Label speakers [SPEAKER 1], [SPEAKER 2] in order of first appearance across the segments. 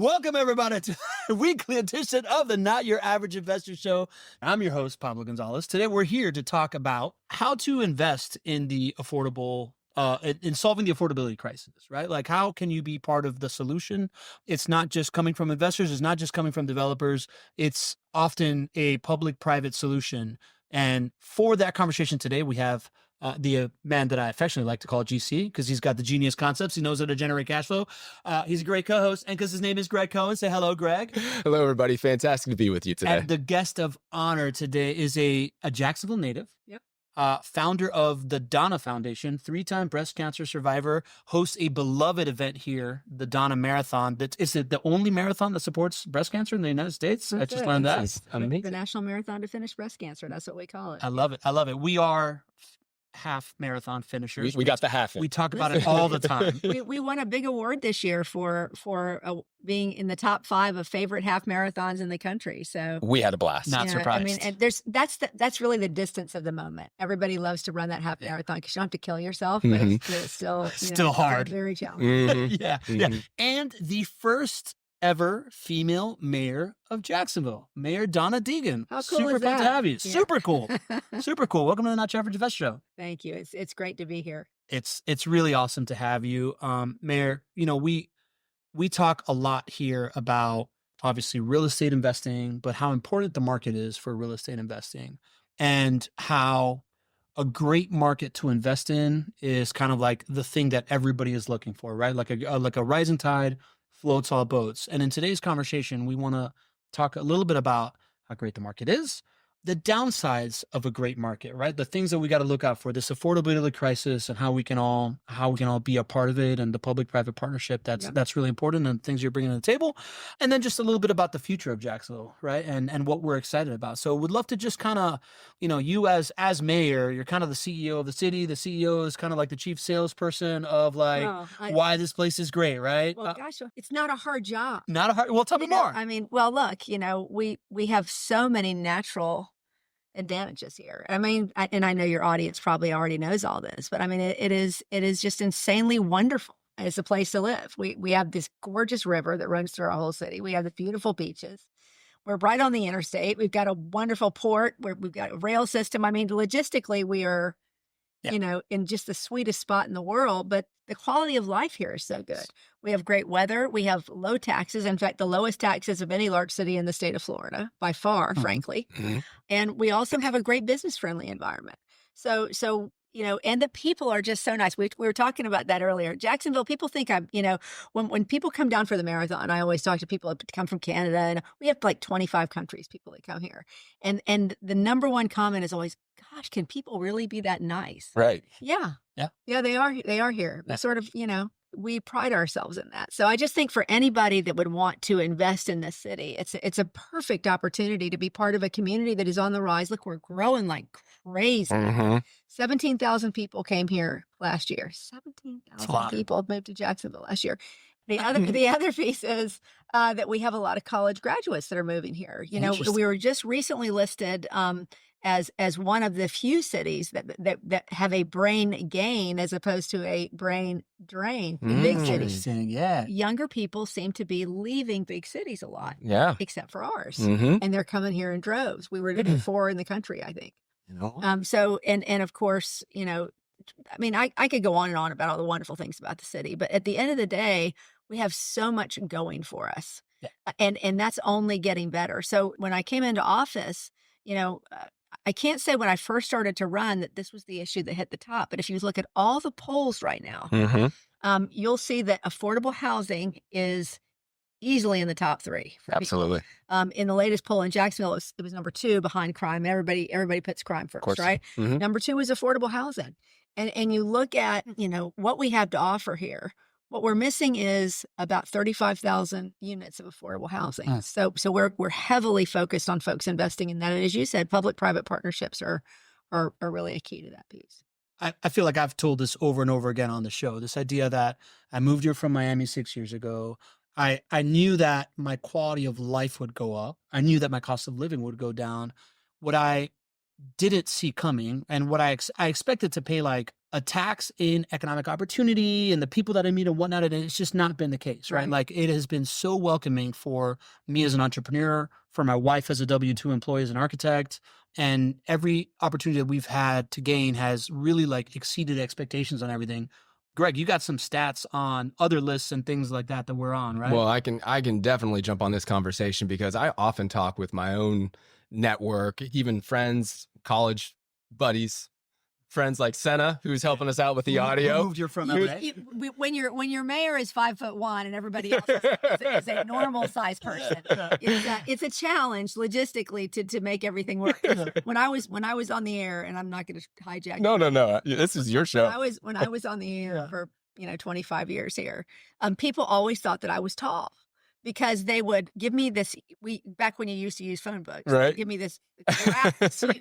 [SPEAKER 1] Welcome, everybody, to the weekly edition of the Not Your Average Investor Show. I'm your host, Pablo Gonzalez. Today, we're here to talk about how to invest in the affordable, in solving the affordability crisis, right? Like, how can you be part of the solution? It's not just coming from investors. It's not just coming from developers. It's often a public-private solution. And for that conversation today, we have the man that I affectionately like to call GC because he's got the genius concepts. He knows how to generate cash flow. He's a great co-host, and because his name is Gregg Cohen. Say hello, Gregg.
[SPEAKER 2] Hello, everybody. Fantastic to be with you today.
[SPEAKER 1] And the guest of honor today is a Jacksonville native.
[SPEAKER 3] Yep.
[SPEAKER 1] Founder of the Donna Foundation, 3-time breast cancer survivor, hosts a beloved event here, the Donna Marathon. Is it the only marathon that supports breast cancer in the United States? I just learned that.
[SPEAKER 3] The National Marathon to Finish Breast Cancer. That's what we call it.
[SPEAKER 1] I love it. I love it. We are half marathon finishers.
[SPEAKER 2] We got the half in.
[SPEAKER 1] We talk about it all the time.
[SPEAKER 3] We won a big award this year for being in the top 5 of favorite half marathons in the country. So
[SPEAKER 2] we had a blast.
[SPEAKER 1] Not surprised.
[SPEAKER 3] I mean, and that's really the distance of the moment. Everybody loves to run that half marathon because you don't have to kill yourself, but it's still
[SPEAKER 1] hard,
[SPEAKER 3] very challenging.
[SPEAKER 1] Yeah. And the first ever female mayor of Jacksonville, Mayor Donna Deegan.
[SPEAKER 3] How cool
[SPEAKER 1] Super
[SPEAKER 3] is that?
[SPEAKER 1] Fun to have you.
[SPEAKER 3] Yeah.
[SPEAKER 1] Super cool. Super cool. Welcome to the Not Your Average Investor Show.
[SPEAKER 3] Thank you. It's great to be here.
[SPEAKER 1] It's really awesome to have you, Mayor. You know, we talk a lot here about obviously real estate investing, but how important the market is for real estate investing, and how a great market to invest in is kind of like the thing that everybody is looking for, right? Like a rising tide floats all boats. And in today's conversation, we want to talk a little bit about how great the market is, the downsides of a great market, right? The things that we got to look out for, this affordability crisis, and how we can all be a part of it, and the public-private partnership that's really important, and things you're bringing to the table. And then just a little bit about the future of Jacksonville, right? And what we're excited about. So we'd love to just kind of, you as mayor, you're kind of the CEO of the city. The CEO is kind of like the chief salesperson of why this place is great, right?
[SPEAKER 3] Well, gosh, it's not a hard job.
[SPEAKER 1] Well, tell me more.
[SPEAKER 3] I mean, well, look, we have so many natural advantages here. I mean, and I know your audience probably already knows all this, but I mean, it is just insanely wonderful as a place to live. We have this gorgeous river that runs through our whole city. We have the beautiful beaches. We're right on the interstate. We've got a wonderful port where we've got a rail system. I mean, logistically, we are, in just the sweetest spot in the world, but the quality of life here is so good. We have great weather. We have low taxes. In fact, the lowest taxes of any large city in the state of Florida, by far, frankly. And we also have a great business-friendly environment. So, and the people are just so nice. We were talking about that earlier. Jacksonville, people think when people come down for the marathon, I always talk to people that come from Canada, and we have like 25 countries, people that come here. And the number one comment is always, gosh, can people really be that nice?
[SPEAKER 2] Right.
[SPEAKER 3] Yeah.
[SPEAKER 1] Yeah,
[SPEAKER 3] they are here. Sort of, we pride ourselves in that. So I just think for anybody that would want to invest in this city, it's a perfect opportunity to be part of a community that is on the rise. Look, we're growing like crazy. 17,000 people came here last year. 17,000 people moved to Jacksonville last year. The other piece is that we have a lot of college graduates that are moving here. We were just recently listed as one of the few cities that have a brain gain as opposed to a brain drain in big cities.
[SPEAKER 1] Yeah.
[SPEAKER 3] Younger people seem to be leaving big cities a lot.
[SPEAKER 2] Yeah.
[SPEAKER 3] Except for ours. And they're coming here in droves. We were number 4 in the country, I think. So, and of course, I mean, I could go on and on about all the wonderful things about the city, but at the end of the day, we have so much going for us.
[SPEAKER 1] Yeah.
[SPEAKER 3] And that's only getting better. So when I came into office, I can't say when I first started to run that this was the issue that hit the top, but if you look at all the polls right now, you'll see that affordable housing is easily in the top 3.
[SPEAKER 2] Absolutely.
[SPEAKER 3] In the latest poll in Jacksonville, it was number 2 behind crime. Everybody puts crime first, right? Number 2 is affordable housing. And you look at, what we have to offer here. What we're missing is about 35,000 units of affordable housing. So we're heavily focused on folks investing in that. And as you said, public-private partnerships are really a key to that piece.
[SPEAKER 1] I feel like I've told this over and over again on the show, this idea that I moved here from Miami 6 years ago. I knew that my quality of life would go up. I knew that my cost of living would go down. What I didn't see coming, and what I expected to pay like a tax in economic opportunity and the people that I meet and whatnot. And it's just not been the case, right?
[SPEAKER 3] Right.
[SPEAKER 1] Like it has been so welcoming for me as an entrepreneur, for my wife as a W-2 employee, as an architect, and every opportunity that we've had to gain has really like exceeded expectations on everything. Gregg, you got some stats on other lists and things like that that we're on, right?
[SPEAKER 2] Well, I can definitely jump on this conversation because I often talk with my own network, even friends, college buddies, friends like Senna, who's helping us out with the
[SPEAKER 1] Who
[SPEAKER 2] audio.
[SPEAKER 1] moved you from
[SPEAKER 3] You-
[SPEAKER 1] LA?
[SPEAKER 3] when your mayor is 5'1" and everybody else is a normal sized person, it's a challenge logistically to make everything work. When I was on the air, and I'm not going to hijack.
[SPEAKER 2] No. This is your show.
[SPEAKER 3] When I was on the air
[SPEAKER 1] Yeah.
[SPEAKER 3] for 25 years here, people always thought that I was tall because they would give me this. Back when you used to use phone books, they'd
[SPEAKER 2] Right.
[SPEAKER 3] give me this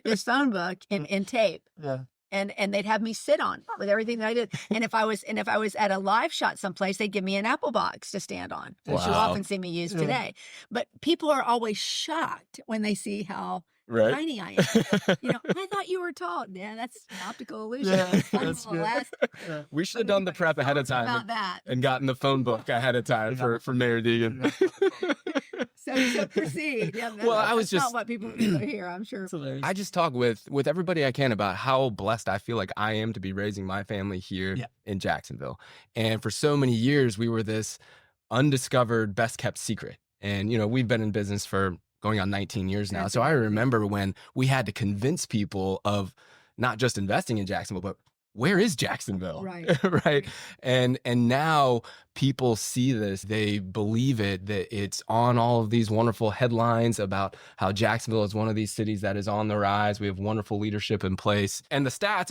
[SPEAKER 3] this phone book in tape.
[SPEAKER 1] Yeah.
[SPEAKER 3] And they'd have me sit on with everything that I did. And if I was at a live shot someplace, they'd give me an Apple box to stand on, which you
[SPEAKER 2] Wow.
[SPEAKER 3] often see me use
[SPEAKER 1] Yeah.
[SPEAKER 3] today. But people are always shocked when they see how
[SPEAKER 2] Right.
[SPEAKER 3] tiny I am. I thought you were tall. Yeah, that's an optical illusion.
[SPEAKER 1] Yeah,
[SPEAKER 3] It's fun
[SPEAKER 1] that's
[SPEAKER 3] little
[SPEAKER 1] good.
[SPEAKER 3] last-
[SPEAKER 1] Yeah.
[SPEAKER 2] We should have done the prep ahead of time
[SPEAKER 3] About that.
[SPEAKER 2] and gotten the phone book ahead of time for Mayor Deegan.
[SPEAKER 3] So proceed. Yeah,
[SPEAKER 2] Well, I was
[SPEAKER 3] that's
[SPEAKER 2] just-
[SPEAKER 3] not what people hear, I'm sure.
[SPEAKER 1] It's hilarious.
[SPEAKER 2] I just talk with everybody I can about how blessed I feel like I am to be raising my family here
[SPEAKER 1] Yeah.
[SPEAKER 2] in Jacksonville. And for so many years, we were this undiscovered, best kept secret. And, we've been in business for going on 19 years now.
[SPEAKER 3] That's
[SPEAKER 2] So I
[SPEAKER 3] amazing.
[SPEAKER 2] remember when we had to convince people of not just investing in Jacksonville, but where is Jacksonville?
[SPEAKER 3] Right.
[SPEAKER 2] Right. And now people see this, they believe it, that it's on all of these wonderful headlines about how Jacksonville is one of these cities that is on the rise. We have wonderful leadership in place. And the stats,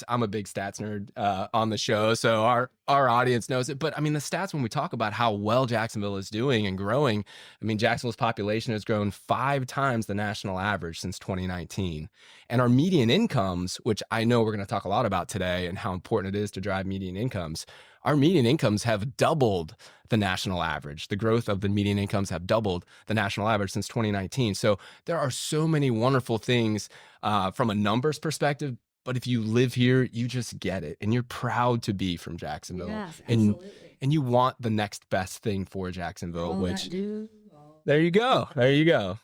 [SPEAKER 2] I'm a big stats nerd on the show, so our audience knows it. But I mean, the stats, when we talk about how well Jacksonville is doing and growing, I mean, Jacksonville's population has grown 5 times the national average since 2019. And our median incomes, which I know we're going to talk a lot about today and how important it is to drive median incomes, our median incomes have doubled the national average. The growth of the median incomes have doubled the national average since 2019. So there are so many wonderful things from a numbers perspective. But if you live here, you just get it. And you're proud to be from Jacksonville.
[SPEAKER 3] Yes,
[SPEAKER 2] and,
[SPEAKER 3] absolutely.
[SPEAKER 2] and you want the next best thing for Jacksonville,
[SPEAKER 3] All
[SPEAKER 2] which
[SPEAKER 3] that do.
[SPEAKER 2] there you go. There you go.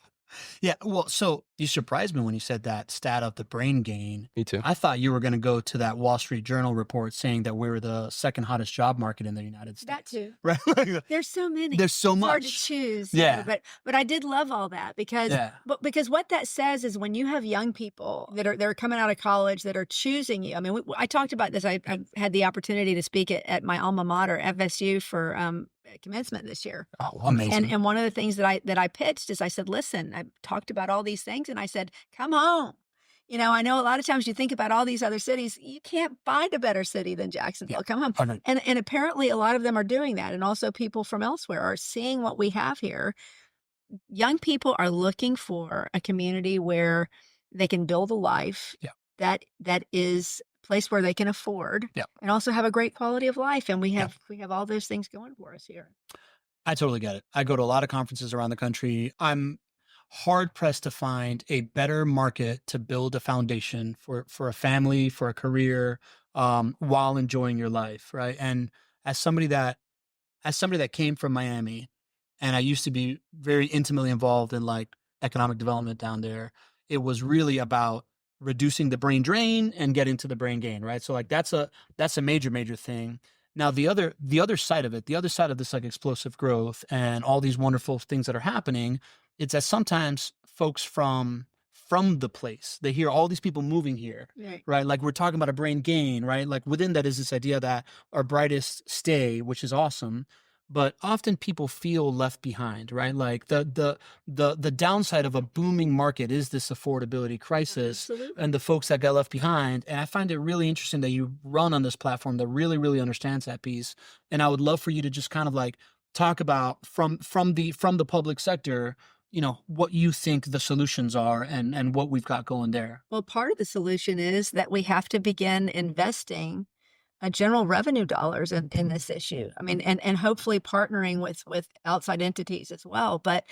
[SPEAKER 1] Yeah. Well, so you surprised me when you said that stat of the brain gain.
[SPEAKER 2] Me too.
[SPEAKER 1] I thought you were going to go to that Wall Street Journal report saying that we were the second hottest job market in the United States.
[SPEAKER 3] That too.
[SPEAKER 1] Right.
[SPEAKER 3] There's so many.
[SPEAKER 1] There's so
[SPEAKER 3] It's hard to
[SPEAKER 1] much.
[SPEAKER 3] choose.
[SPEAKER 1] Yeah.
[SPEAKER 3] But I did love all that because
[SPEAKER 1] Yeah.
[SPEAKER 3] because what that says is when you have young people that are coming out of college that are choosing you. I mean, I talked about this. I had the opportunity to speak at my alma mater, FSU, for commencement this year.
[SPEAKER 1] Oh, amazing.
[SPEAKER 3] And one of the things that I pitched is I said, listen, I talked about all these things and I said, come home. I know a lot of times you think about all these other cities, you can't find a better city than Jacksonville.
[SPEAKER 1] Yeah.
[SPEAKER 3] Come home.
[SPEAKER 1] Oh, no.
[SPEAKER 3] And apparently a lot of them are doing that. And also people from elsewhere are seeing what we have here. Young people are looking for a community where they can build a life
[SPEAKER 1] Yeah.
[SPEAKER 3] that is a place where they can afford
[SPEAKER 1] Yeah.
[SPEAKER 3] and also have a great quality of life. And we have all those things going for us here.
[SPEAKER 1] I totally get it. I go to a lot of conferences around the country. I'm hard pressed to find a better market to build a foundation for a family, for a career, while enjoying your life, right? And as somebody that came from Miami, and I used to be very intimately involved in like economic development down there, it was really about reducing the brain drain and getting to the brain gain, right? So like that's a major thing. Now the other side of it, the other side of this like explosive growth and all these wonderful things that are happening, it's that sometimes folks from the place, they hear all these people moving here, right? Like we're talking about a brain gain, right? Like within that is this idea that our brightest stay, which is awesome, but often people feel left behind, right? Like the downside of a booming market is this affordability crisis.
[SPEAKER 3] Absolutely.
[SPEAKER 1] And the folks that got left behind. And I find it really interesting that you run on this platform that really, really understands that piece. And I would love for you to just kind of like talk about from the public sector, what you think the solutions are and what we've got going there.
[SPEAKER 3] Well, part of the solution is that we have to begin investing general revenue dollars in this issue. I mean, and hopefully partnering with outside entities as well. But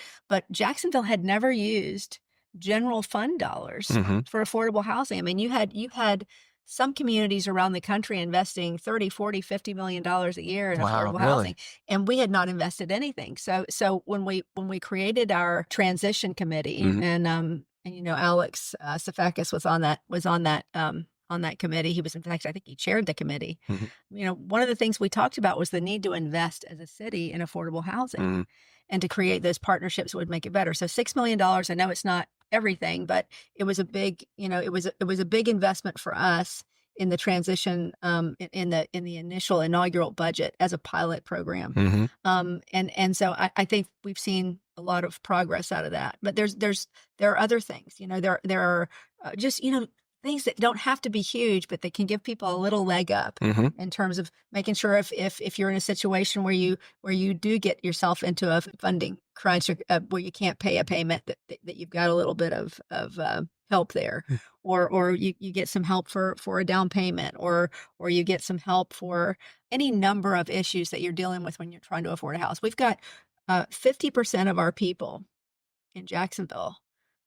[SPEAKER 3] Jacksonville had never used general fund dollars
[SPEAKER 2] Mhm.
[SPEAKER 3] for affordable housing. I mean, you had some communities around the country investing 30, 40, 50 million dollars a year in
[SPEAKER 2] Wow,
[SPEAKER 3] affordable
[SPEAKER 2] really?
[SPEAKER 3] housing, and we had not invested anything. So when we created our transition committee,
[SPEAKER 2] Mhm.
[SPEAKER 3] and Alex Safakis was on that committee. He was, in fact, I think he chaired the committee.
[SPEAKER 2] Mhm.
[SPEAKER 3] One of the things we talked about was the need to invest as a city in affordable housing,
[SPEAKER 2] Mhm.
[SPEAKER 3] and to create those partnerships would make it better. So $6 million, I know it's not everything, but it was a big, it was a big investment for us in the transition, in the initial inaugural budget as a pilot program.
[SPEAKER 2] Mhm.
[SPEAKER 3] And so I think we've seen a lot of progress out of that. But there are other things, there are just, things that don't have to be huge, but they can give people a little leg up
[SPEAKER 2] Mhm.
[SPEAKER 3] in terms of making sure if you're in a situation where you do get yourself into a funding crunch, or where you can't pay a payment, that you've got a little bit of help there, or you get some help for a down payment, or you get some help for any number of issues that you're dealing with when you're trying to afford a house. We've got 50% of our people in Jacksonville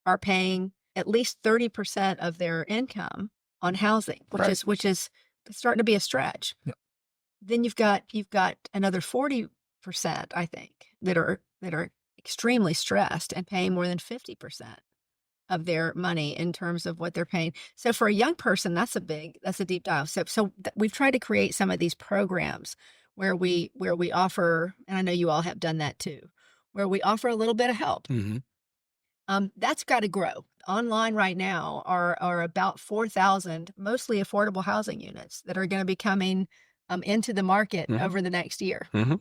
[SPEAKER 3] are paying at least 30% of their income on housing,
[SPEAKER 2] Right.
[SPEAKER 3] which is starting to be a stretch.
[SPEAKER 1] Yep.
[SPEAKER 3] Then you've got another 40%, I think, that are extremely stressed and paying more than 50% of their money in terms of what they're paying. So for a young person, that's a deep dive. We've tried to create some of these programs where we offer, and I know you all have done that too, where we offer a little bit of help.
[SPEAKER 2] Mhm.
[SPEAKER 3] That's got to grow. Online right now are about 4,000 mostly affordable housing units that are going to be coming into the market
[SPEAKER 2] Mhm.
[SPEAKER 3] over the next year.
[SPEAKER 2] Mhm.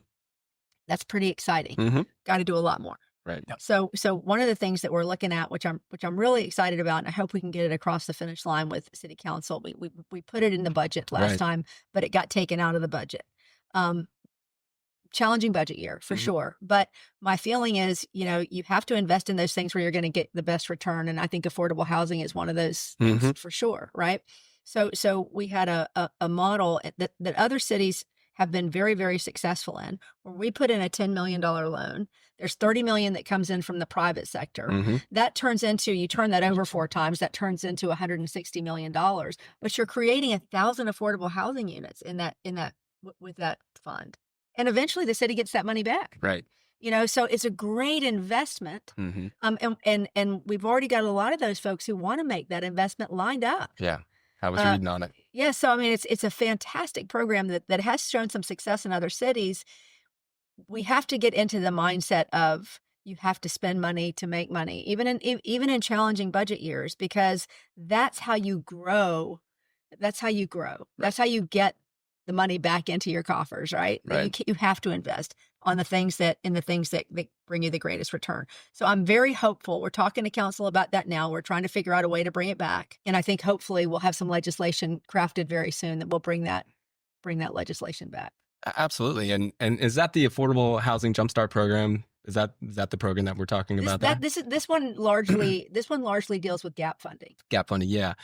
[SPEAKER 3] That's pretty exciting.
[SPEAKER 2] Mhm.
[SPEAKER 3] Got to do a lot more.
[SPEAKER 2] Right.
[SPEAKER 3] So one of the things that we're looking at, which I'm really excited about, and I hope we can get it across the finish line with City Council. We put it in the budget last
[SPEAKER 2] Right.
[SPEAKER 3] time, but it got taken out of the budget. Um, Challenging budget year for
[SPEAKER 2] Mhm.
[SPEAKER 3] sure. But my feeling is, you have to invest in those things where you're going to get the best return. And I think affordable housing is one of those things
[SPEAKER 2] Mhm.
[SPEAKER 3] for sure. Right. So we had a model that other cities have been very, very successful in, where we put in a $10 million loan. There's 30 million that comes in from the private sector.
[SPEAKER 2] Mhm.
[SPEAKER 3] That turns into, you turn that over 4 times, that turns into $160 million. But you're creating 1,000 affordable housing units with that fund. And eventually the city gets that money back.
[SPEAKER 2] Right.
[SPEAKER 3] So it's a great investment.
[SPEAKER 2] Mhm.
[SPEAKER 3] And we've already got a lot of those folks who want to make that investment lined up.
[SPEAKER 2] Yeah. I was
[SPEAKER 3] Uh,
[SPEAKER 2] reading on it.
[SPEAKER 3] Yeah, so I mean, it's a fantastic program that has shown some success in other cities. We have to get into the mindset of, you have to spend money to make money, even in challenging budget years, because that's how you grow. That's how you grow. That's how you get the money back into your coffers, right?
[SPEAKER 2] Right.
[SPEAKER 3] You have to invest on the things that bring you the greatest return. So I'm very hopeful. We're talking to council about that now. We're trying to figure out a way to bring it back. And I think hopefully we'll have some legislation crafted very soon that will bring that legislation back.
[SPEAKER 2] Absolutely. And is that the Affordable Housing Jumpstart Program? Is that the program that we're talking about there?
[SPEAKER 3] This one largely deals with gap funding.
[SPEAKER 2] Gap funding. Yeah.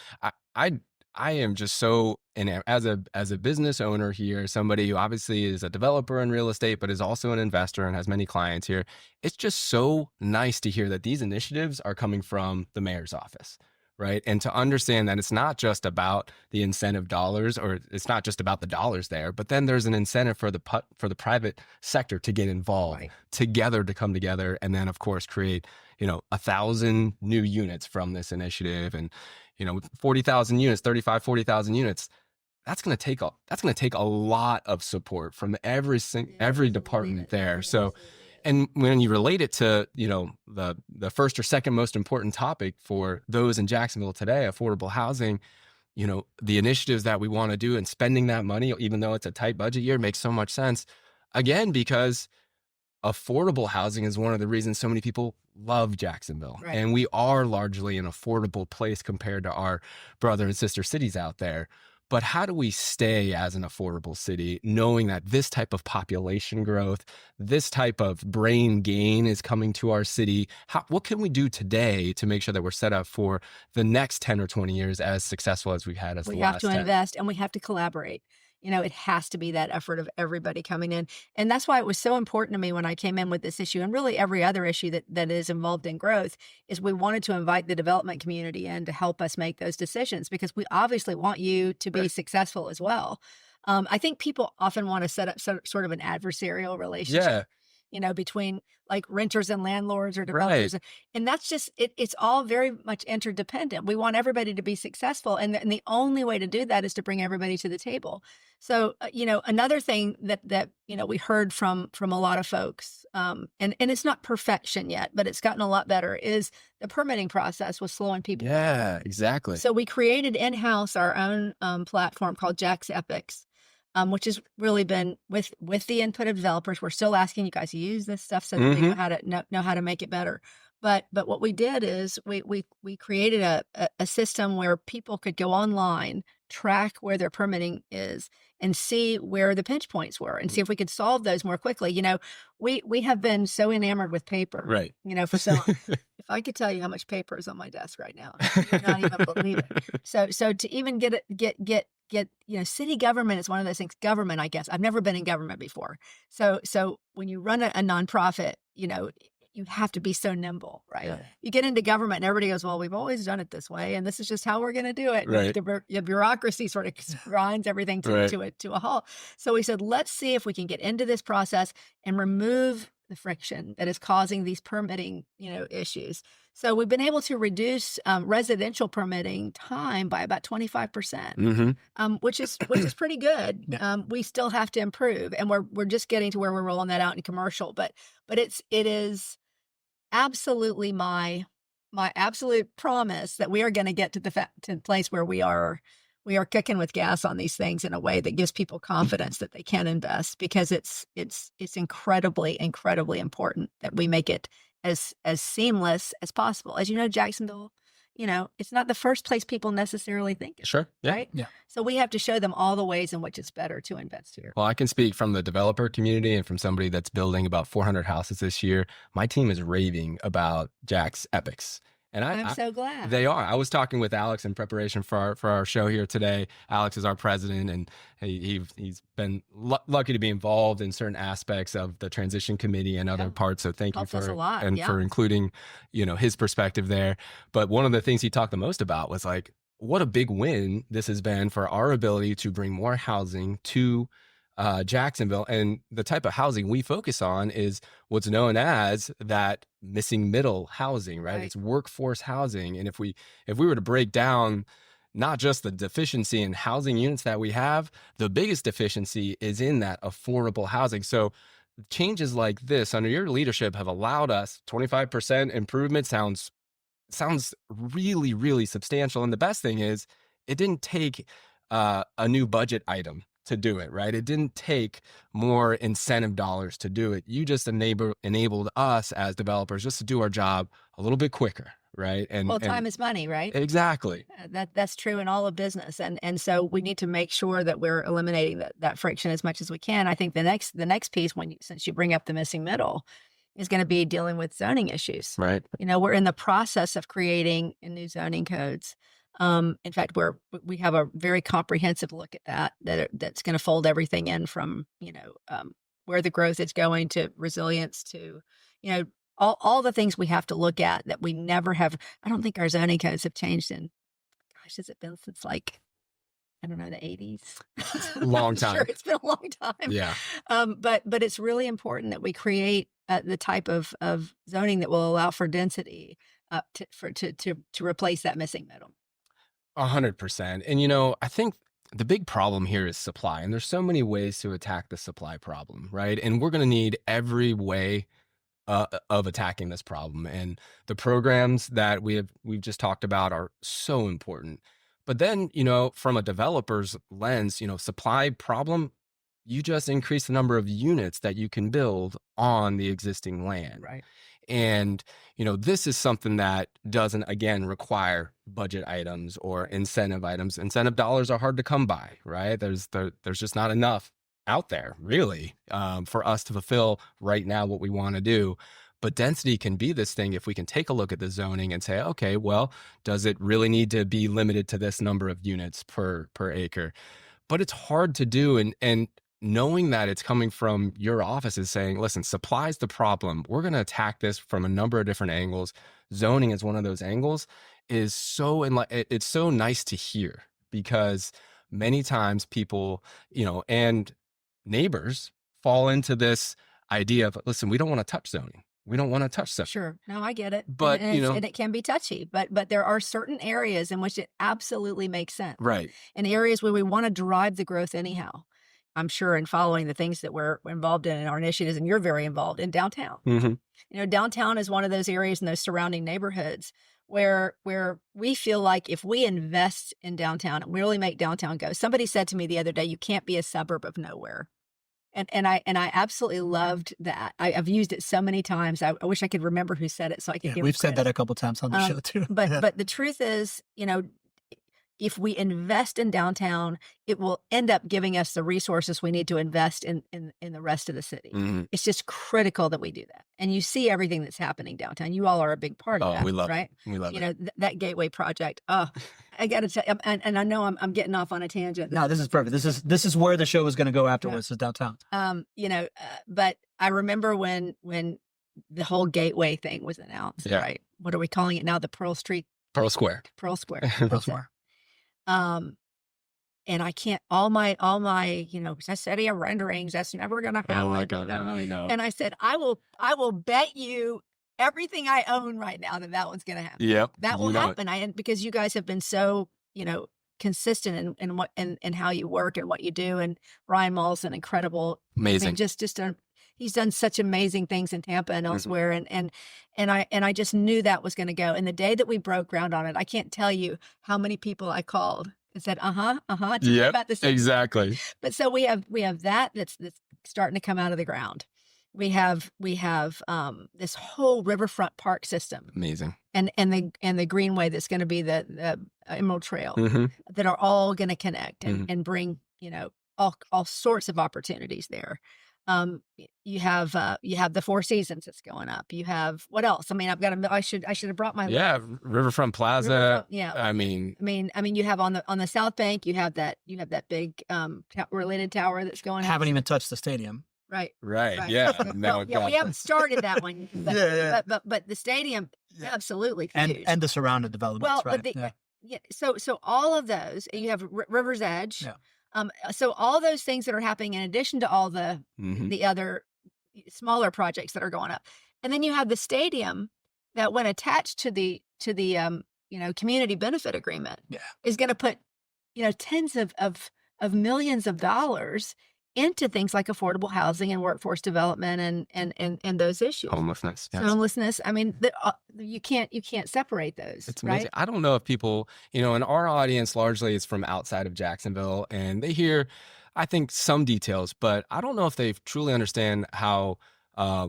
[SPEAKER 2] I am just so, and as a business owner here, somebody who obviously is a developer in real estate, but is also an investor and has many clients here. It's just so nice to hear that these initiatives are coming from the mayor's office, right? And to understand that it's not just about the incentive dollars, or it's not just about the dollars there, but then there's an incentive for the private sector to get involved,
[SPEAKER 3] Right.
[SPEAKER 2] together, to come together, and then of course create 1,000 new units from this initiative. And 40,000 units, 40,000 units, that's going to take a lot of support from every department there. So, and when you relate it to, the first or second most important topic for those in Jacksonville today, affordable housing, the initiatives that we want to do and spending that money, even though it's a tight budget year, makes so much sense. Again, because affordable housing is one of the reasons so many people love Jacksonville.
[SPEAKER 3] Right.
[SPEAKER 2] And we are largely an affordable place compared to our brother and sister cities out there. But how do we stay as an affordable city, knowing that this type of population growth, this type of brain gain is coming to our city? What can we do today to make sure that we're set up for the next 10 or 20 years as successful as we've had as the last 10?
[SPEAKER 3] We have to invest, and we have to collaborate. it has to be that effort of everybody coming in. And that's why it was so important to me when I came in with this issue, and really every other issue that is involved in growth, is we wanted to invite the development community in to help us make those decisions, because we obviously want you to be successful as well. I think people often want to set up sort of an adversarial relationship,
[SPEAKER 2] Yeah.
[SPEAKER 3] between like renters and landlords or
[SPEAKER 2] Right.
[SPEAKER 3] developers. And that's just, it's all very much interdependent. We want everybody to be successful. And the only way to do that is to bring everybody to the table. So, another thing that we heard from a lot of folks, and it's not perfection yet, but it's gotten a lot better, is the permitting process was slowing people down.
[SPEAKER 2] Yeah, exactly.
[SPEAKER 3] So we created in-house our own platform called JAX Epics, which has really been with the input of developers. We're still asking you guys to use this stuff so that they know how to know how to make it better. But what we did is we created a system where people could go online, track where their permitting is, and see where the pinch points were, and see if we could solve those more quickly. We have been so enamored with paper,
[SPEAKER 2] Right.
[SPEAKER 3] for so long. If I could tell you how much paper is on my desk right now, you would not even believe it. So to even get city government is one of those things. Government, I guess. I've never been in government before. So when you run a nonprofit, you have to be so nimble, right?
[SPEAKER 2] Yeah.
[SPEAKER 3] You get into government and everybody goes, well, we've always done it this way, and this is just how we're going to do it.
[SPEAKER 2] Right.
[SPEAKER 3] The bureaucracy sort of grinds everything to a halt. So we said, let's see if we can get into this process and remove the friction that is causing these permitting, issues. So we've been able to reduce residential permitting time by about 25%, which is pretty good.
[SPEAKER 1] Yeah.
[SPEAKER 3] We still have to improve, and we're just getting to where we're rolling that out in commercial. But it is absolutely my absolute promise that we are going to get to the place where we are cooking with gas on these things in a way that gives people confidence that they can invest, because it's incredibly important that we make it as seamless as possible. As you know, Jacksonville, it's not the first place people necessarily think of.
[SPEAKER 2] Sure. Yeah.
[SPEAKER 3] Right?
[SPEAKER 1] Yeah.
[SPEAKER 3] So we have to show them all the ways in which it's better to invest here.
[SPEAKER 2] Well, I can speak from the developer community and from somebody that's building about 400 houses this year. My team is raving about JAX Epics. And
[SPEAKER 3] I'm so glad.
[SPEAKER 2] They are. I was talking with Alex in preparation for our show here today. Alex is our president, and he's been lucky to be involved in certain aspects of the transition committee and other parts. So thank you
[SPEAKER 3] Helps us a lot.
[SPEAKER 2] for including, his perspective there. But one of the things he talked the most about was like, what a big win this has been for our ability to bring more housing to Jacksonville. And the type of housing we focus on is what's known as that missing middle housing, right? It's workforce housing. And if we were to break down not just the deficiency in housing units that we have, the biggest deficiency is in that affordable housing. So changes like this under your leadership have allowed us 25% improvement. Sounds really, really substantial. And the best thing is it didn't take a new budget item to do it, right? It didn't take more incentive dollars to do it. You just enabled us as developers just to do our job a little bit quicker, right? And
[SPEAKER 3] time is money, right?
[SPEAKER 2] Exactly.
[SPEAKER 3] That's true in all of business, and so we need to make sure that we're eliminating that friction as much as we can. I think the next piece, since you bring up the missing middle, is going to be dealing with zoning issues.
[SPEAKER 2] Right.
[SPEAKER 3] We're in the process of creating new zoning codes. In fact, we have a very comprehensive look at that's going to fold everything in from, where the growth is going to resilience to, all the things we have to look at that we never have. I don't think our zoning codes have changed in, gosh, has it been since like, I don't know, the 80s?
[SPEAKER 2] Long time.
[SPEAKER 3] Sure, it's been a long time.
[SPEAKER 2] Yeah.
[SPEAKER 3] But it's really important that we create the type of zoning that will allow for density to replace that missing middle.
[SPEAKER 2] 100%. And, I think the big problem here is supply. And there's so many ways to attack the supply problem, right? And we're going to need every way of attacking this problem. And the programs that we've just talked about are so important. But then, from a developer's lens, supply problem, you just increase the number of units that you can build on the existing land.
[SPEAKER 3] Right.
[SPEAKER 2] And, this is something that doesn't, again, require budget items or incentive items. Incentive dollars are hard to come by, right? There's just not enough out there, really, for us to fulfill right now what we want to do. But density can be this thing if we can take a look at the zoning and say, okay, well, does it really need to be limited to this number of units per acre? but it's hard to do. And knowing that it's coming from your office is saying, listen, supply's the problem. We're going to attack this from a number of different angles. Zoning is one of those angles. Is so it's so nice to hear, because many times people, and neighbors fall into this idea of, listen, we don't want to touch zoning. We don't want to touch stuff.
[SPEAKER 3] Sure. No, I get it.
[SPEAKER 2] But,
[SPEAKER 3] and it can be touchy, but there are certain areas in which it absolutely makes sense.
[SPEAKER 2] Right.
[SPEAKER 3] And areas where we want to drive the growth anyhow. I'm sure in following the things that we're involved in our initiatives, and you're very involved in downtown.
[SPEAKER 2] Mm-hmm.
[SPEAKER 3] Downtown is one of those areas in those surrounding neighborhoods where we feel like if we invest in downtown and really make downtown go. Somebody said to me the other day, you can't be a suburb of nowhere. And I absolutely loved that. I've used it so many times. I wish I could remember who said it so I could give
[SPEAKER 1] We've said
[SPEAKER 3] credit.
[SPEAKER 1] that a couple times on the show too.
[SPEAKER 3] But the truth is, if we invest in downtown, it will end up giving us the resources we need to invest in the rest of the city.
[SPEAKER 2] Mm-hmm.
[SPEAKER 3] It's just critical that we do that. And you see everything that's happening downtown. You all are a big part of that.
[SPEAKER 2] We love
[SPEAKER 3] right?
[SPEAKER 2] it. We love it.
[SPEAKER 3] That Gateway project. Oh, I got to tell you, and I know I'm getting off on a tangent.
[SPEAKER 1] No, this is perfect. This is where the show is going to go afterwards, is downtown.
[SPEAKER 3] But I remember when the whole Gateway thing was announced, right? What are we calling it now? The Pearl Square.
[SPEAKER 1] Pearl Square.
[SPEAKER 3] And I can't, all my, I said, renderings, that's never going to happen.
[SPEAKER 2] Oh my God, I know.
[SPEAKER 3] And I said, I will bet you everything I own right now that one's going to happen.
[SPEAKER 2] Yep.
[SPEAKER 3] That will happen. Because you guys have been so, consistent in what, and how you work and what you do. And Ryan Mull's an incredible,
[SPEAKER 2] amazing.
[SPEAKER 3] He's done such amazing things in Tampa and elsewhere. And I just knew that was going to go. And the day that we broke ground on it, I can't tell you how many people I called and said, about this.
[SPEAKER 2] Exactly.
[SPEAKER 3] But so we have that's starting to come out of the ground. We have this whole riverfront park system.
[SPEAKER 2] Amazing.
[SPEAKER 3] And the greenway that's going to be the Emerald Trail that are all going to connect and bring, all sorts of opportunities there. You have the Four Seasons that's going up. You have what else? I mean, I should have brought my
[SPEAKER 2] Riverfront Plaza.
[SPEAKER 3] I mean, you have on the South Bank, you have that big related tower that's going.
[SPEAKER 1] Haven't even touched the stadium.
[SPEAKER 2] Right. Yeah. No,
[SPEAKER 3] we haven't started that one. But, but the stadium, absolutely huge.
[SPEAKER 1] And the surrounding developments.
[SPEAKER 3] Well,
[SPEAKER 1] right.
[SPEAKER 3] So all of those, you have River's Edge. Yeah. So all those things that are happening in addition to all the other smaller projects that are going up, and then you have the stadium that, when attached to the community benefit agreement, is going to put tens of millions of dollars into things like affordable housing and workforce development and those issues.
[SPEAKER 2] Homelessness.
[SPEAKER 3] Yes. Homelessness. I mean, you can't separate those.
[SPEAKER 2] It's amazing. Right? I don't know if people, in our audience largely is from outside of Jacksonville, and they hear, I think, some details, but I don't know if they truly understand how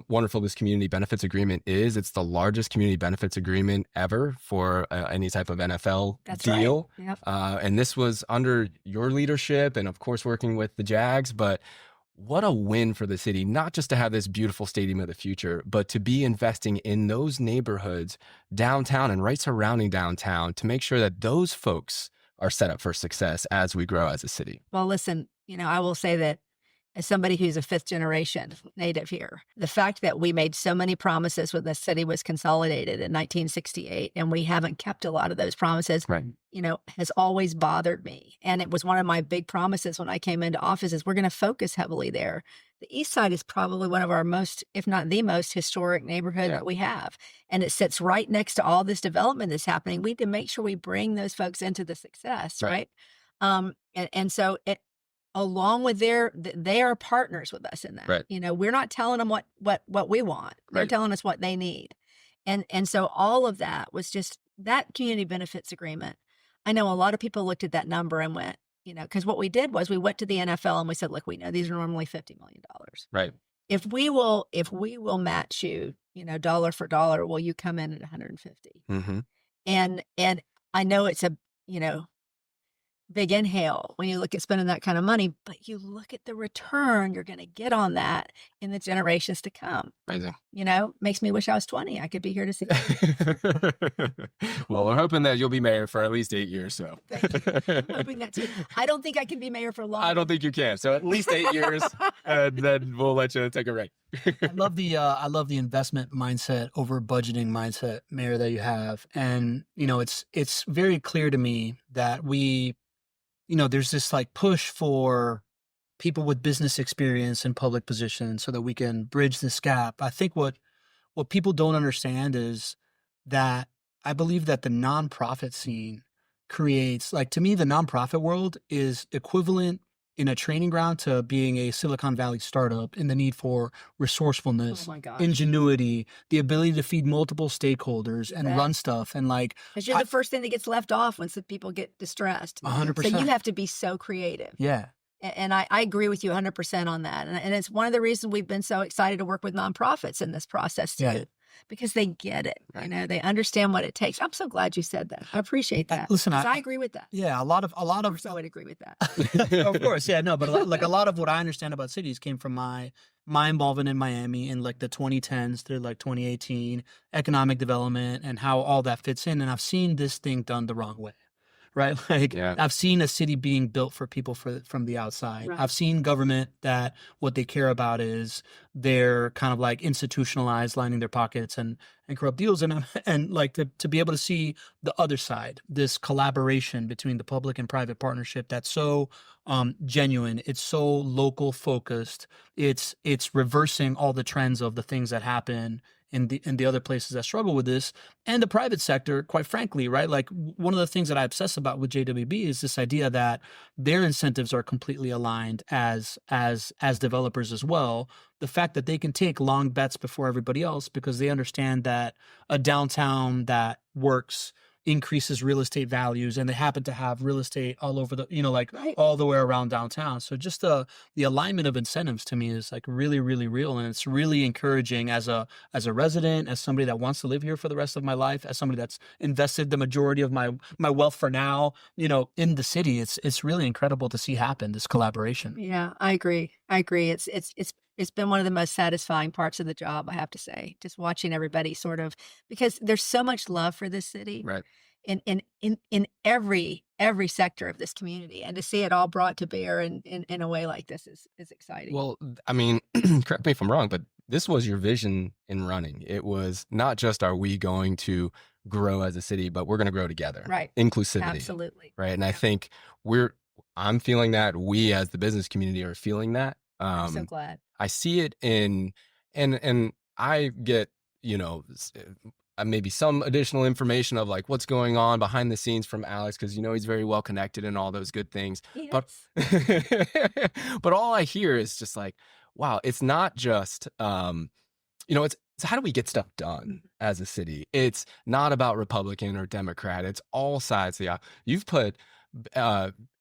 [SPEAKER 2] wonderful this community benefits agreement is. It's the largest community benefits agreement ever for any type of NFL deal.
[SPEAKER 3] Right. Yep.
[SPEAKER 2] And this was under your leadership and, of course, working with the JAX. But what a win for the city, not just to have this beautiful stadium of the future, but to be investing in those neighborhoods downtown and right surrounding downtown to make sure that those folks are set up for success as we grow as a city.
[SPEAKER 3] Well, listen, I will say that as somebody who's a fifth generation native here, the fact that we made so many promises when the city was consolidated in 1968, and we haven't kept a lot of those promises, has always bothered me. And it was one of my big promises when I came into office is we're going to focus heavily there. The East Side is probably one of our most, if not the most, historic neighborhood that we have. And it sits right next to all this development that's happening. We need to make sure we bring those folks into the success, right? And so along with they are partners with us in that.
[SPEAKER 2] Right.
[SPEAKER 3] We're not telling them what we want. They're telling us what they need. And so all of that was just that community benefits agreement. I know a lot of people looked at that number and went, because what we did was we went to the NFL and we said, look, we know these are normally $50 million.
[SPEAKER 2] Right.
[SPEAKER 3] If we will match you, dollar for dollar, will you come in at 150? And I know it's big inhale when you look at spending that kind of money, but you look at the return you're going to get on that in the generations to come.
[SPEAKER 2] Amazing.
[SPEAKER 3] Makes me wish I was 20. I could be here to see.
[SPEAKER 2] Well, we're hoping that you'll be mayor for at least 8 years. So
[SPEAKER 3] I'm hoping that too. I don't think I can be mayor for long.
[SPEAKER 2] I don't think you can. So at least 8 years, and then we'll let you take a break.
[SPEAKER 1] I love the investment mindset over budgeting mindset, Mayor, that you have. And, it's very clear to me that there's this like push for people with business experience in public positions so that we can bridge this gap. I think what people don't understand is that I believe that the nonprofit scene creates, like, to me, the nonprofit world is equivalent in a training ground to being a Silicon Valley startup in the need for resourcefulness,
[SPEAKER 3] Oh my gosh.
[SPEAKER 1] ingenuity, the ability to feed multiple stakeholders and
[SPEAKER 3] Bet.
[SPEAKER 1] run stuff. And like,
[SPEAKER 3] Because you're the first thing that gets left off when some people get distressed.
[SPEAKER 1] 100%.
[SPEAKER 3] So you have to be so creative.
[SPEAKER 1] Yeah.
[SPEAKER 3] And I agree with you 100% on that. And it's one of the reasons we've been so excited to work with nonprofits in this process too.
[SPEAKER 1] Yeah.
[SPEAKER 3] Because they get it,
[SPEAKER 2] Right.
[SPEAKER 3] they understand what it takes. I'm so glad you said that. I appreciate that.
[SPEAKER 1] Listen,
[SPEAKER 3] 'Cause I agree with that.
[SPEAKER 1] Yeah, a lot of
[SPEAKER 3] I would agree with that.
[SPEAKER 1] of course, yeah, no, but like a lot of what I understand about cities came from my involvement in Miami in like the 2010s through like 2018, economic development and how all that fits in. And I've seen this thing done the wrong way. Right. Like
[SPEAKER 2] Yeah.
[SPEAKER 1] I've seen a city being built for people from the outside.
[SPEAKER 3] Right.
[SPEAKER 1] I've seen government that what they care about is they're kind of like institutionalized, lining their pockets and corrupt deals. And like to be able to see the other side, this collaboration between the public and private partnership that's so genuine. It's so local focused. It's reversing all the trends of the things that happen in the other places that struggle with this, and the private sector, quite frankly, right? Like one of the things that I obsess about with JWB is this idea that their incentives are completely aligned as developers as well. The fact that they can take long bets before everybody else because they understand that a downtown that works increases real estate values, and they happen to have real estate all over the,
[SPEAKER 3] Right.
[SPEAKER 1] all the way around downtown. So just the alignment of incentives to me is like really, really real. And it's really encouraging as a resident, as somebody that wants to live here for the rest of my life, as somebody that's invested the majority of my wealth for now, in the city. It's really incredible to see happen, this collaboration.
[SPEAKER 3] Yeah, I agree. It's been one of the most satisfying parts of the job, I have to say, just watching everybody sort of, because there's so much love for this city
[SPEAKER 2] Right.
[SPEAKER 3] in every sector of this community, and to see it all brought to bear in a way like this is exciting.
[SPEAKER 2] Well, I mean, correct me if I'm wrong, but this was your vision in running. It was not just are we going to grow as a city, but we're going to grow together.
[SPEAKER 3] Right.
[SPEAKER 2] Inclusivity.
[SPEAKER 3] Absolutely.
[SPEAKER 2] Right. And I think I'm feeling that. We as the business community are feeling that.
[SPEAKER 3] I'm so glad.
[SPEAKER 2] I see it in, and I get, maybe some additional information of like what's going on behind the scenes from Alex, because he's very well connected and all those good things. But but all I hear is just like, wow, it's not just it's how do we get stuff done as a city? It's not about Republican or Democrat. It's all sides. Yeah, you've put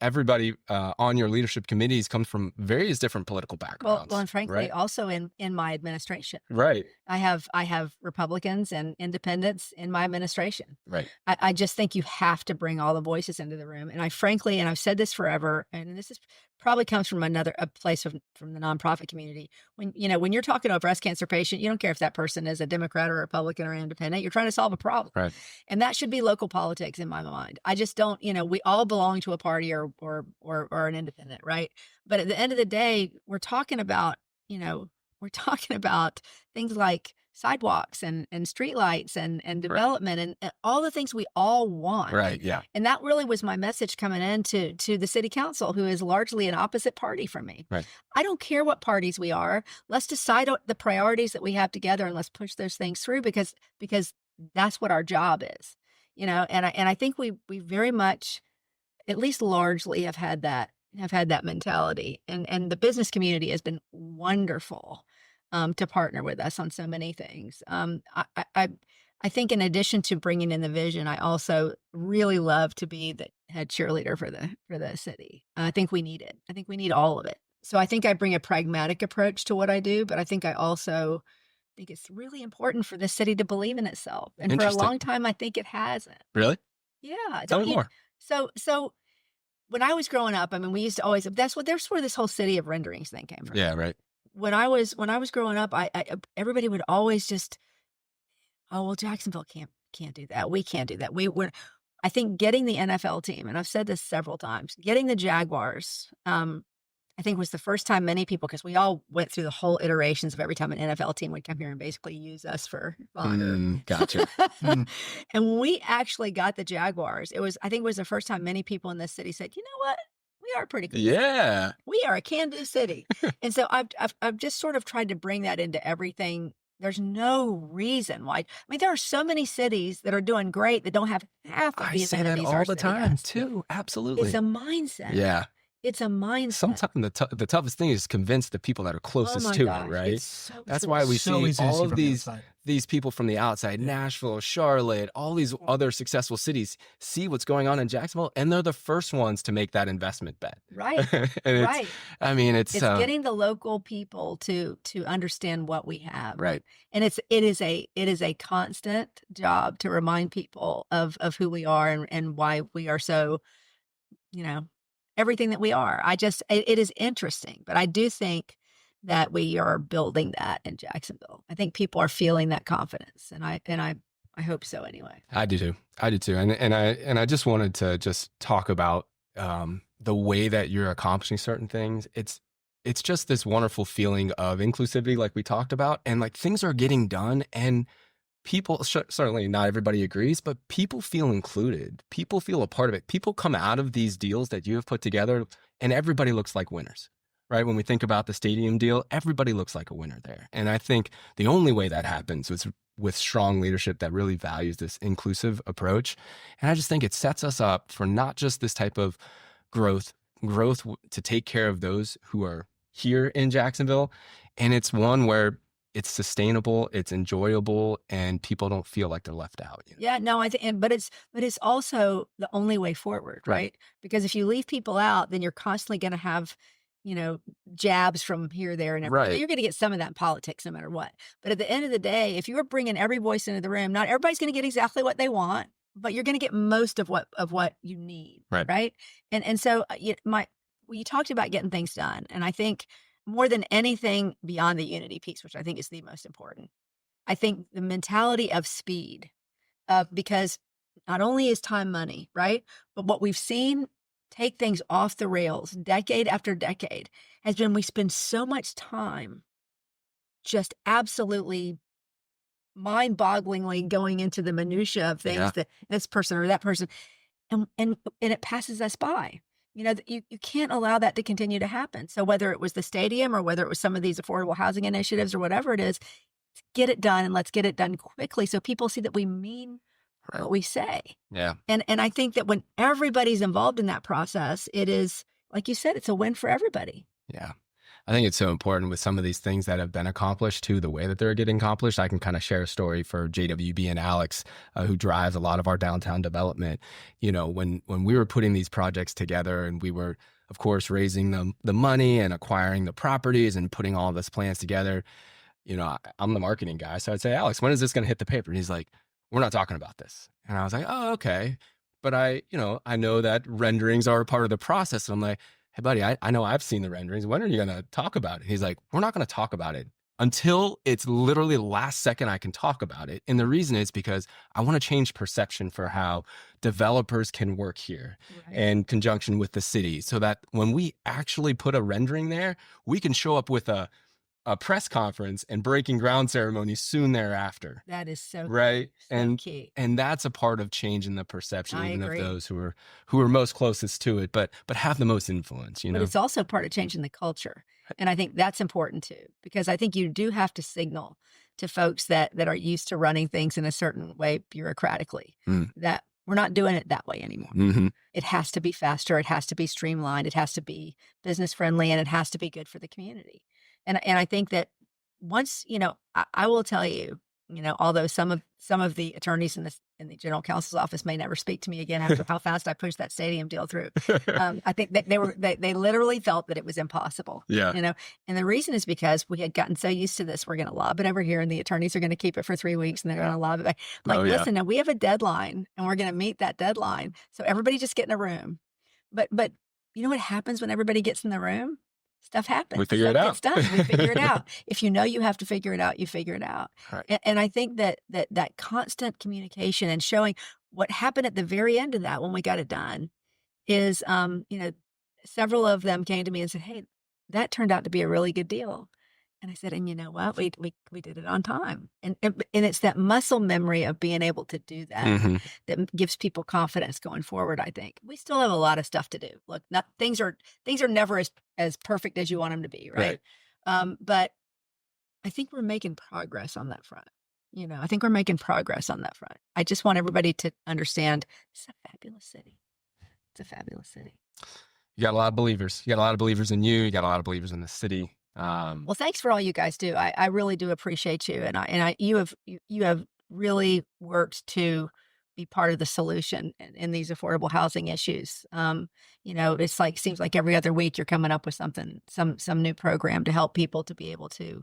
[SPEAKER 2] everybody on your leadership committees comes from various different political backgrounds.
[SPEAKER 3] Well, and frankly,
[SPEAKER 2] right?
[SPEAKER 3] also in my administration,
[SPEAKER 2] Right.
[SPEAKER 3] I have Republicans and independents in my administration.
[SPEAKER 2] Right.
[SPEAKER 3] I just think you have to bring all the voices into the room. And and I've said this forever, and this is probably comes from a place from the nonprofit community. When you're talking to a breast cancer patient, you don't care if that person is a Democrat or a Republican or independent. You're trying to solve a problem.
[SPEAKER 2] Right.
[SPEAKER 3] And that should be local politics in my mind. I just don't, we all belong to a party or an independent, right? But at the end of the day, we're talking about things like sidewalks and streetlights and development and all the things we all want.
[SPEAKER 2] Right. Yeah.
[SPEAKER 3] And that really was my message coming into the city council, who is largely an opposite party from me.
[SPEAKER 2] Right.
[SPEAKER 3] I don't care what parties we are. Let's decide the priorities that we have together, and let's push those things through because that's what our job is. And I think we very much, at least largely, have had that mentality. And the business community has been wonderful to partner with us on so many things. I think in addition to bringing in the vision, I also really love to be the head cheerleader for the city. I think we need it. I think we need all of it. So I think I bring a pragmatic approach to what I do, but I think I also think it's really important for this city to believe in itself. And for a
[SPEAKER 2] Interesting.
[SPEAKER 3] long time, I think it hasn't.
[SPEAKER 2] Really?
[SPEAKER 3] Yeah.
[SPEAKER 2] Tell me more.
[SPEAKER 3] So when I was growing up, I mean, we used to always, that's where this whole city of renderings thing came from.
[SPEAKER 2] Yeah, right.
[SPEAKER 3] When I was growing up, everybody would always just, oh, well, Jacksonville can't do that. We can't do that. I think getting the NFL team, and I've said this several times, getting the Jaguars, I think was the first time many people, because we all went through the whole iterations of every time an NFL team would come here and basically use us for fodder.
[SPEAKER 2] Gotcha. Mm.
[SPEAKER 3] And when we actually got the Jaguars, I think it was the first time many people in this city said, you know what? We are pretty cool.
[SPEAKER 2] Yeah.
[SPEAKER 3] We are a can-do city. And so I've just sort of tried to bring that into everything. There's no reason why. I mean, there are so many cities that are doing great that don't have half of
[SPEAKER 2] I
[SPEAKER 3] the
[SPEAKER 2] say that
[SPEAKER 3] amenities
[SPEAKER 2] all
[SPEAKER 3] our
[SPEAKER 2] the
[SPEAKER 3] city
[SPEAKER 2] time
[SPEAKER 3] has.
[SPEAKER 2] too.
[SPEAKER 3] It's
[SPEAKER 2] Absolutely.
[SPEAKER 3] a mindset.
[SPEAKER 2] Yeah.
[SPEAKER 3] It's a mindset.
[SPEAKER 2] Sometimes the toughest thing is convince the people that are
[SPEAKER 3] Oh
[SPEAKER 2] closest
[SPEAKER 3] my
[SPEAKER 2] to
[SPEAKER 3] gosh,
[SPEAKER 2] it, right?
[SPEAKER 3] it's so
[SPEAKER 2] That's
[SPEAKER 3] true.
[SPEAKER 2] why we
[SPEAKER 1] So
[SPEAKER 2] see
[SPEAKER 1] easy to
[SPEAKER 2] all
[SPEAKER 1] see
[SPEAKER 2] of
[SPEAKER 1] from the
[SPEAKER 2] these
[SPEAKER 1] outside.
[SPEAKER 2] people from the outside, Nashville, Charlotte, all these other successful cities see what's going on in Jacksonville, and they're the first ones to make that investment bet.
[SPEAKER 3] Right,
[SPEAKER 2] And it's,
[SPEAKER 3] right.
[SPEAKER 2] I mean,
[SPEAKER 3] It's getting the local people to understand what we have.
[SPEAKER 2] right.
[SPEAKER 3] And it is a constant job to remind people of who we are and why we are so, you know, everything that we are. It is interesting, but I do think that we are building that in Jacksonville. I think people are feeling that confidence, and I hope so anyway.
[SPEAKER 2] I do too. I do too. And I just wanted to just talk about the way that you're accomplishing certain things. It's just this wonderful feeling of inclusivity, like we talked about, and like things are getting done, and people, certainly not everybody agrees, but people feel included. People feel a part of it. People come out of these deals that you have put together, and everybody looks like winners, right? When we think about the stadium deal, everybody looks like a winner there. And I think the only way that happens is with strong leadership that really values this inclusive approach. And I just think it sets us up for not just this type of growth to take care of those who are here in Jacksonville. And it's one where it's sustainable, it's enjoyable, and people don't feel like they're left out.
[SPEAKER 3] Yeah, no, I think, but it's also the only way forward, right? Because if you leave people out, then you're constantly going to have, jabs from here, there, and everywhere.
[SPEAKER 2] Right.
[SPEAKER 3] You're going to get some of that in politics, no matter what. But at the end of the day, if you are bringing every voice into the room, not everybody's going to get exactly what they want, but you're going to get most of what you need, right? And so you talked about getting things done, and I think more than anything beyond the unity piece, which I think is the most important, I think the mentality of speed, because not only is time money, right? But what we've seen take things off the rails decade after decade has been we spend so much time just absolutely mind-bogglingly going into the minutia of things that this person or that person, and it passes us by. You can't allow that to continue to happen. So whether it was the stadium or whether it was some of these affordable housing initiatives or whatever it is, get it done, and let's get it done quickly so people see that we mean what we say.
[SPEAKER 2] Yeah.
[SPEAKER 3] And I think that when everybody's involved in that process, it is, like you said, it's a win for everybody.
[SPEAKER 2] Yeah. I think it's so important with some of these things that have been accomplished too, the way that they're getting accomplished. I can kind of share a story for JWB and Alex, who drives a lot of our downtown development. When we were putting these projects together, and we were, of course, raising the money and acquiring the properties and putting all this plans together, I'm the marketing guy. So I'd say, Alex, when is this going to hit the paper? And he's like, we're not talking about this. And I was like, oh, okay. But I know that renderings are a part of the process. And I'm like, hey, buddy, I know I've seen the renderings. When are you going to talk about it? He's like, we're not going to talk about it until it's literally the last second I can talk about it. And the reason is because I want to change perception for how developers can work here in conjunction with the city, so that when we actually put a rendering there, we can show up with a press conference and breaking ground ceremony soon thereafter.
[SPEAKER 3] That is so
[SPEAKER 2] right.
[SPEAKER 3] So key.
[SPEAKER 2] And that's a part of changing the perception,
[SPEAKER 3] I
[SPEAKER 2] even
[SPEAKER 3] agree.
[SPEAKER 2] of those who are most closest to it, but have the most influence.
[SPEAKER 3] But it's also part of changing the culture, and I think that's important too, because I think you do have to signal to folks that are used to running things in a certain way bureaucratically that we're not doing it that way anymore.
[SPEAKER 2] Mm-hmm.
[SPEAKER 3] It has to be faster. It has to be streamlined. It has to be business friendly, and it has to be good for the community. And I think that once, I will tell you, although some of the attorneys in the general counsel's office may never speak to me again after how fast I pushed that stadium deal through, I think that they literally felt that it was impossible.
[SPEAKER 2] Yeah.
[SPEAKER 3] And the reason is because we had gotten so used to this. We're going to lob it over here, and the attorneys are going to keep it for 3 weeks, and they're going to lob it back. Listen, now we have a deadline, and we're going to meet that deadline. So everybody just get in a room. but you know what happens when everybody gets in the room? Stuff happens.
[SPEAKER 2] We figure
[SPEAKER 3] Stuff
[SPEAKER 2] it out.
[SPEAKER 3] gets done. We figure it out. If you know you have to figure it out, you figure it out.
[SPEAKER 2] Right.
[SPEAKER 3] And I think that constant communication and showing what happened at the very end of that when we got it done is, several of them came to me and said, "Hey, that turned out to be a really good deal." And I said, "And you know what? We did it on time." And it's that muscle memory of being able to do that
[SPEAKER 2] hmm
[SPEAKER 3] that gives people confidence going forward, I think. We still have a lot of stuff to do. Look, not things are never as perfect as you want them to be, right? But I think we're making progress on that front. I think we're making progress on that front. I just want everybody to understand it's a fabulous city. It's a fabulous city.
[SPEAKER 2] You got a lot of believers. You got a lot of believers in you. You got a lot of believers in the city.
[SPEAKER 3] Well, thanks for all you guys do. I really do appreciate you, and you have really worked to be part of the solution in these affordable housing issues. It's like seems like every other week you're coming up with something, some new program to help people to be able to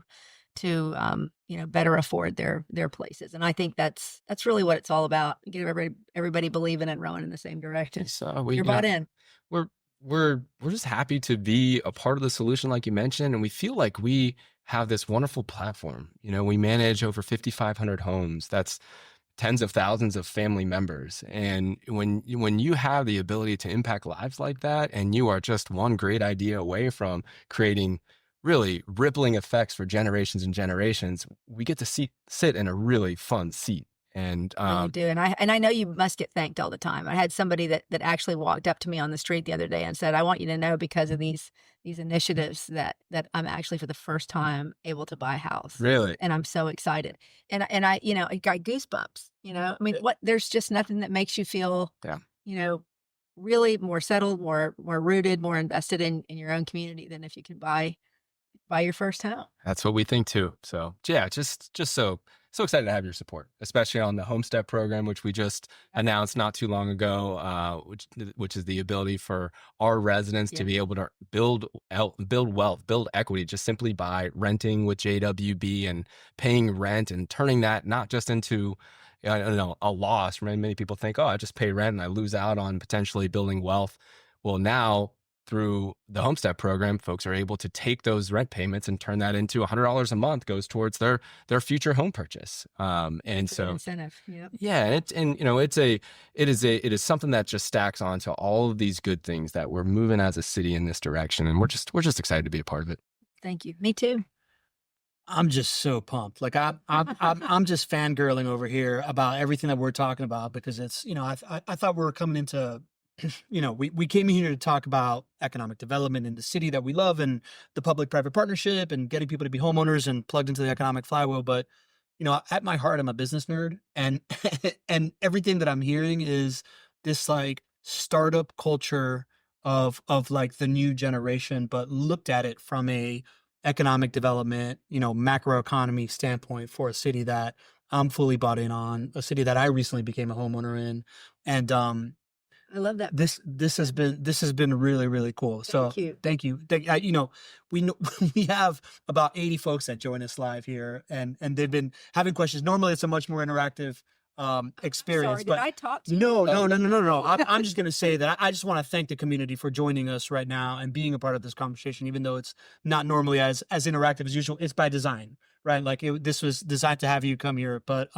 [SPEAKER 3] better afford their places. And I think that's really what it's all about. Get everybody believing and rowing in the same direction.
[SPEAKER 2] So
[SPEAKER 3] You're bought in.
[SPEAKER 2] we're we're just happy to be a part of the solution, like you mentioned, and we feel like we have this wonderful platform. We manage over 5,500 homes. That's tens of thousands of family members. And when you have the ability to impact lives like that, and you are just one great idea away from creating really rippling effects for generations and generations, we get to sit in a really fun seat. And
[SPEAKER 3] You do, and I know you must get thanked all the time. I had somebody that actually walked up to me on the street the other day and said, "I want you to know because of these initiatives that I'm actually for the first time able to buy a house,
[SPEAKER 2] really,
[SPEAKER 3] and I'm so excited." And I it got goosebumps. I mean, there's just nothing that makes you feel,
[SPEAKER 2] yeah.
[SPEAKER 3] really more settled, more rooted, more invested in your own community than if you can buy your first home.
[SPEAKER 2] That's what we think too. So yeah, just so excited to have your support, especially on the Homestead program, which we just announced not too long ago, which is the ability for our residents to
[SPEAKER 3] Yeah.
[SPEAKER 2] be able to build wealth, build equity, just simply by renting with JWB and paying rent and turning that not just into I don't know, a loss. Many people think, oh, I just pay rent and I lose out on potentially building wealth. Well, now through the Homestead program, folks are able to take those rent payments and turn that into $100 a month goes towards their future home purchase. And
[SPEAKER 3] It's an
[SPEAKER 2] so,
[SPEAKER 3] incentive. Yep.
[SPEAKER 2] yeah, it is something that just stacks onto all of these good things that we're moving as a city in this direction, and we're just excited to be a part of it.
[SPEAKER 3] Thank you. Me too.
[SPEAKER 1] I'm just so pumped. Like I'm just fangirling over here about everything that we're talking about because it's I thought we were coming into we came in here to talk about economic development in the city that we love and the public-private partnership and getting people to be homeowners and plugged into the economic flywheel. But at my heart, I'm a business nerd, and and everything that I'm hearing is this like startup culture of like the new generation, but looked at it from a economic development, macroeconomy standpoint for a city that I'm fully bought in on, a city that I recently became a homeowner in. And
[SPEAKER 3] I love that.
[SPEAKER 1] this has been really, really cool. So
[SPEAKER 3] Thank you.
[SPEAKER 1] thank you. We know we have about 80 folks that join us live here, and they've been having questions. Normally it's a much more interactive experience.
[SPEAKER 3] Sorry,
[SPEAKER 1] But
[SPEAKER 3] did I talk to you?
[SPEAKER 1] no. I'm just going to say that I just want to thank the community for joining us right now and being a part of this conversation, even though it's not normally as interactive as usual. It's by design, right? Like this was designed to have you come here, but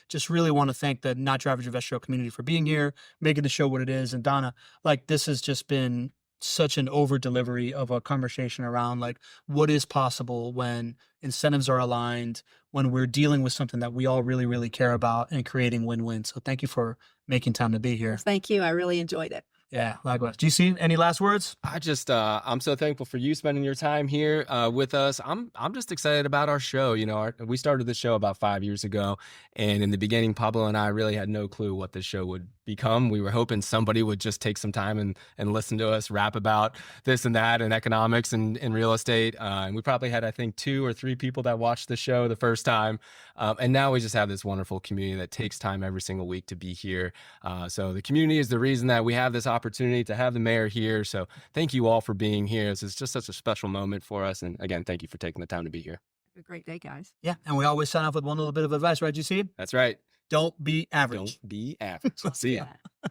[SPEAKER 1] just really want to thank the Not Your Average Investor community for being here, making the show what it is. And Donna, like this has just been such an over delivery of a conversation around like what is possible when incentives are aligned, when we're dealing with something that we all really, really care about and creating win-win. So thank you for making time to be here.
[SPEAKER 3] Thank you. I really enjoyed it.
[SPEAKER 1] Yeah, likewise. GC, any last words?
[SPEAKER 2] I'm so thankful for you spending your time here with us. I'm just excited about our show. We started this show about 5 years ago, and in the beginning, Pablo and I really had no clue what this show would become. We were hoping somebody would just take some time and listen to us rap about this and that and economics and real estate. And we probably had, I think, 2 or 3 people that watched the show the first time. And now we just have this wonderful community that takes time every single week to be here. So the community is the reason that we have this opportunity to have the mayor here. So thank you all for being here. This is just such a special moment for us. And again, thank you for taking the time to be here.
[SPEAKER 3] Have a great day, guys.
[SPEAKER 1] Yeah, and we always sign off with one little bit of advice, right, GC?
[SPEAKER 2] That's right.
[SPEAKER 1] Don't be average.
[SPEAKER 2] Don't be average. See ya.
[SPEAKER 3] Yeah.